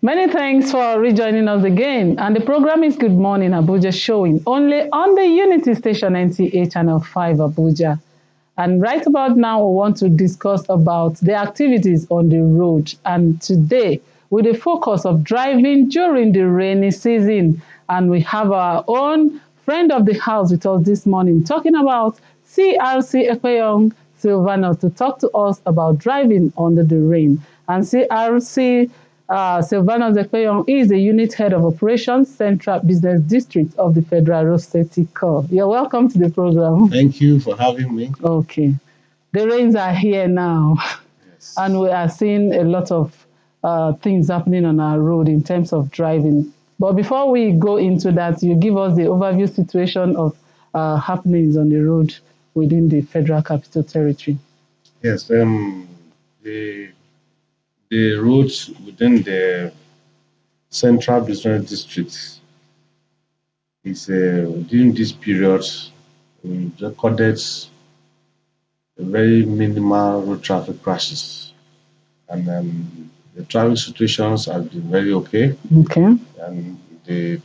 Many thanks for rejoining us again. And the program is Good Morning Abuja, showing only on the Unity Station NTA Channel 5 Abuja. And right about now, we want to discuss about the activities on the road. And today, with the focus of driving during the rainy season. And we have our own friend of the house with us this morning, talking about CRC Ekpeyong Silvanus, to talk to us about driving under the rain. And CRC Silvanus Ekpeyong is the unit head of operations, Central Business District of the Federal Road Safety Corps. You're welcome to the program. Thank you for having me. Okay. The rains are here now, Yes. and we are seeing a lot of things happening on our road in terms of driving. But before we go into that, you give us the overview situation of happenings on the road within the Federal Capital Territory. Yes, the roads within the Central Business District is during this period we recorded very minimal road traffic crashes, and the traffic situations have been very okay. Okay. And the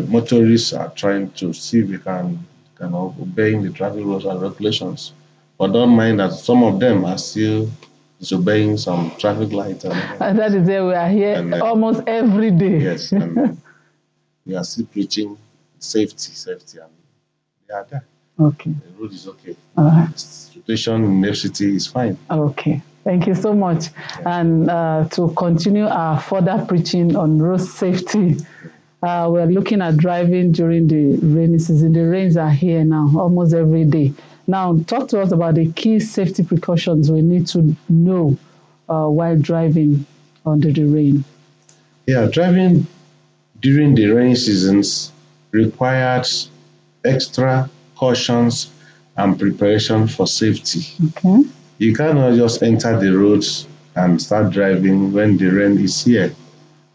motorists are trying to see if they can obeying the traffic rules and regulations. But don't mind that some of them are still disobeying some traffic lights. And that is where we are here almost every day. Yes, and we are still preaching safety, and they are there. Okay. The road is okay. All right. The situation in the city is fine. Okay. Thank you so much. Yeah. And to continue our further preaching on road safety, we're looking at driving during the rainy season. The rains are here now, almost every day. Now, talk to us about the key safety precautions we need to know while driving under the rain. Yeah, driving during the rainy seasons requires extra cautions and preparation for safety. Okay. You cannot just enter the roads and start driving when the rain is here.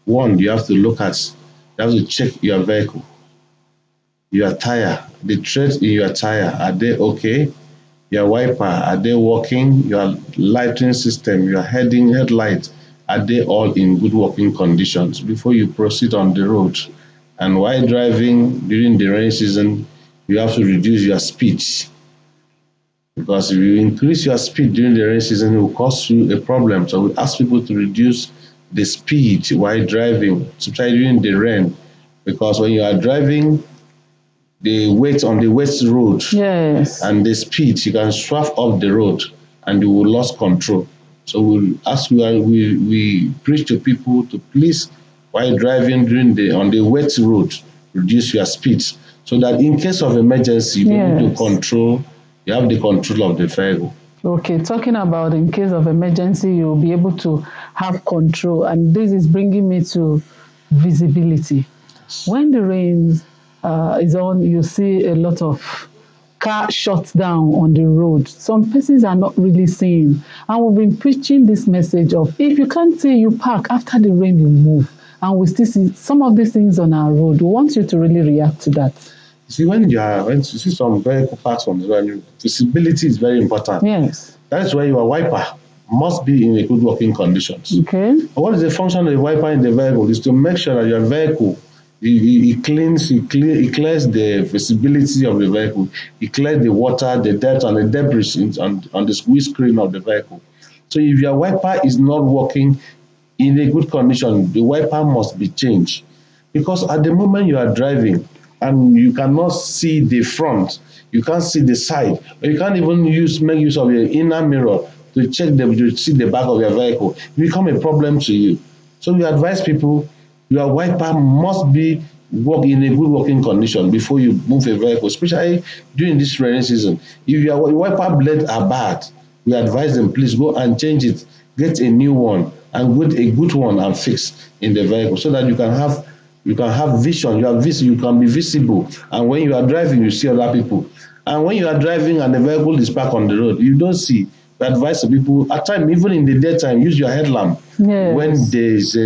One, you have to check your vehicle, your tire, the treads in your tire, are they okay? Your wiper, are they working? Your lighting system, your headlight, are they all in good working conditions before you proceed on the road? And while driving during the rainy season, you have to reduce your speed, because if you increase your speed during the rainy season, it will cause you a problem. So we ask people to reduce the speed while driving, especially during the rain, because when you are driving, the weight on the wet road, yes, and the speed, you can swerve off the road and you will lose control. So we preach to people to please, while driving on the wet road, reduce your speeds, so that in case of emergency, you'll be able to you have the control of the vehicle. Okay, talking about in case of emergency, you'll be able to have control. And this is bringing me to visibility. When the rain is on, you see a lot of car shut down on the road. Some persons are not really seeing. And we've been preaching this message of, if you can't see, you park. After the rain, you move. And we still see some of these things on our road. We want you to really react to that. See, when you see some vehicle parks on the road, visibility is very important. Yes. That is why your wiper must be in a good working conditions. Okay. What is the function of the wiper in the vehicle? Is to make sure that your vehicle, it clears the visibility of the vehicle. It clears the water, the dirt, and the debris on the windscreen of the vehicle. So if your wiper is not working in a good condition, the wiper must be changed. Because at the moment you are driving, and you cannot see the front, you can't see the side, or you can't even make use of your inner mirror to see the back of your vehicle, it becomes a problem to you. So we advise people, your wiper must be in a good working condition before you move a vehicle, especially during this rainy season. If your wiper blades are bad, we advise them, please go and change it, get a new one, and get a good one and fix in the vehicle, so that you can have vision, you can be visible, and when you are driving, you see other people. And when you are driving and the vehicle is parked on the road, you don't see. We advise people, at times, even in the daytime, use your headlamp. Yes. When there is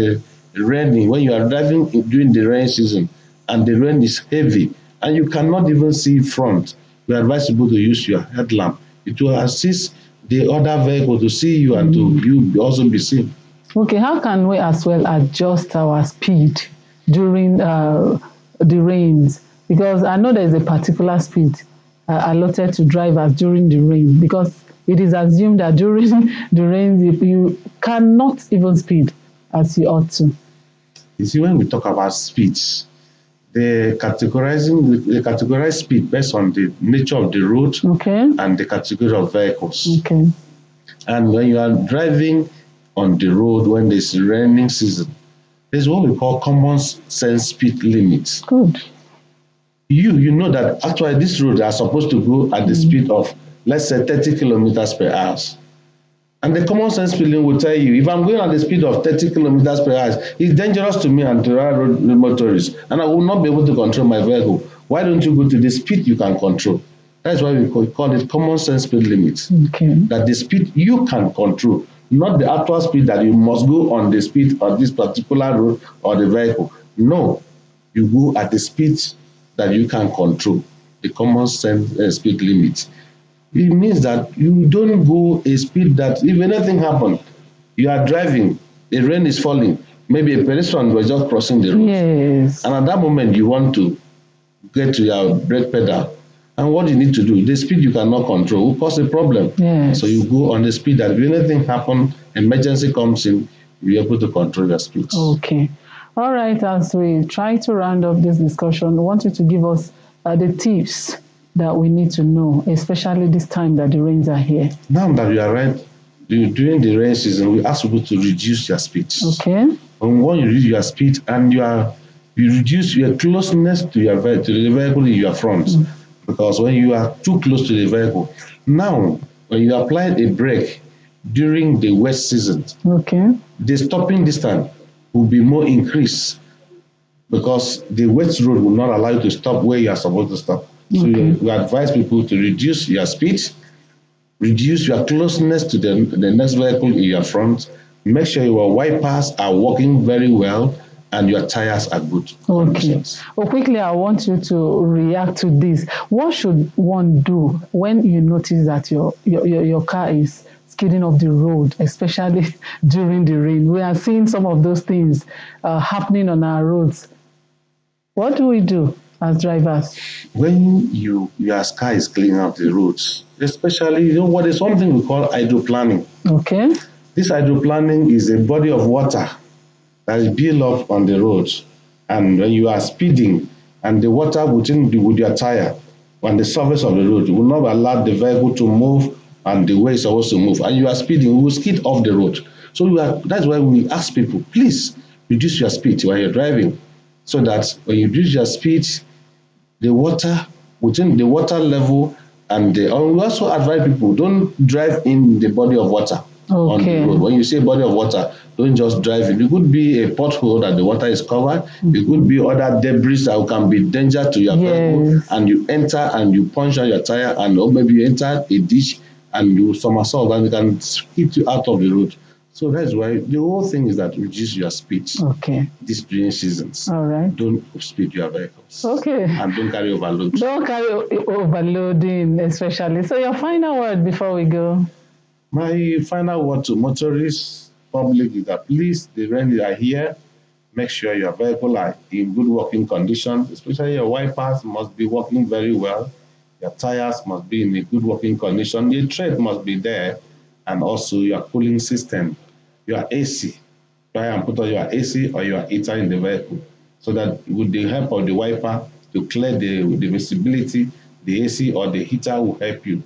raining, when you are driving during the rain season and the rain is heavy and you cannot even see front, we advise people to use your headlamp. It will assist the other vehicle to see you and to you also be seen. Okay, how can we as well adjust our speed during the rains? Because I know there's a particular speed allotted to drivers during the rain, because it is assumed that during the rain you cannot even speed as you ought to. You see, when we talk about speeds, they categorize speed based on the nature of the road Okay. and the category of vehicles. Okay. And when you are driving on the road when there's raining season, there's what we call common sense speed limits. Good. You know that actually this road are supposed to go at the speed of, let's say, 30 kilometers per hour. And the common sense feeling will tell you, if I'm going at the speed of 30 kilometers per hour, it's dangerous to me and to other road motorists, and I will not be able to control my vehicle. Why don't you go to the speed you can control? That's why we call it common sense speed limits. Okay. That the speed you can control, not the actual speed that you must go on the speed of this particular road or the vehicle. No, you go at the speed that you can control, the common sense speed limit. It means that you don't go a speed that if anything happens, you are driving, the rain is falling, maybe a pedestrian was just crossing the road. Yes. And at that moment, you want to get to your brake pedal. And what you need to do, the speed you cannot control will cause a problem. Yes. So you go on the speed that if anything happens, emergency comes in, you're able to control your speed. Okay. All right, as we try to round up this discussion, I want you to give us the tips that we need to know, especially this time that the rains are here. Now that you are right, during the rain season, we ask people to reduce your speed. Okay. And when you reduce your speed and you reduce your closeness to the vehicle in your front, because when you are too close to the vehicle, now when you apply a brake during the wet season, okay, the stopping distance will be more increased because the wet road will not allow you to stop where you are supposed to stop. So we advise people to reduce your speed, reduce your closeness to the next vehicle in your front, make sure your wipers are working very well, and your tires are good. Okay. Well, quickly, I want you to react to this. What should one do when you notice that your car is skidding off the road, especially during the rain? We are seeing some of those things happening on our roads. What do we do as drivers? When your car is cleaning up the roads, especially, what is something we call hydroplanning. Okay. This hydroplanning is a body of water that is built up on the road. And when you are speeding and the water with your tire on the surface of the road will not allow the vehicle to move and the way it's supposed to move. And you are speeding, you will skid off the road. So that's why we ask people, please reduce your speed while you're driving, so that when you reduce your speed, the water within the water level and we also advise people, don't drive in the body of water. On the road. When you say body of water, don't just drive in. It could be a pothole that the water is covered. It could be other debris that can be danger to your vehicle. And you enter and you punch on your tire, and or maybe you enter a ditch and you somersault and it can hit you out of the road. So that's why the whole thing is that reduce your speed. Okay. These rainy seasons. All right. Don't speed your vehicles. Okay. And don't carry overload. Don't carry overloading, especially. So your final word before we go. My final word to motorists, public, is that please, the rain are here. Make sure your vehicle are in good working condition, especially your wipers must be working very well. Your tires must be in a good working condition. Your tread must be there, and also your cooling system, your AC. Try and put on your AC or your heater in the vehicle, so that with the help of the wiper to clear the visibility, the AC or the heater will help you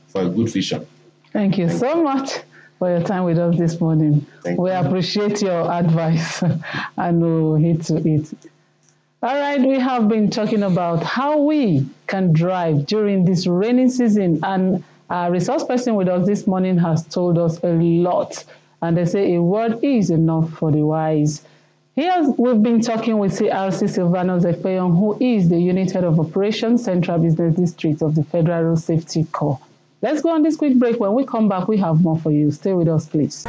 for a good vision. Thank you so much for your time with us this morning. We appreciate your advice and we'll hit to it. All right, we have been talking about how we can drive during this rainy season, and our resource person with us this morning has told us a lot. And they say a word is enough for the wise. We've been talking with CRC Silvanus Efeyon, who is the Unit Head of Operations, Central Business District of the Federal Road Safety Corps. Let's go on this quick break. When we come back, we have more for you. Stay with us, please.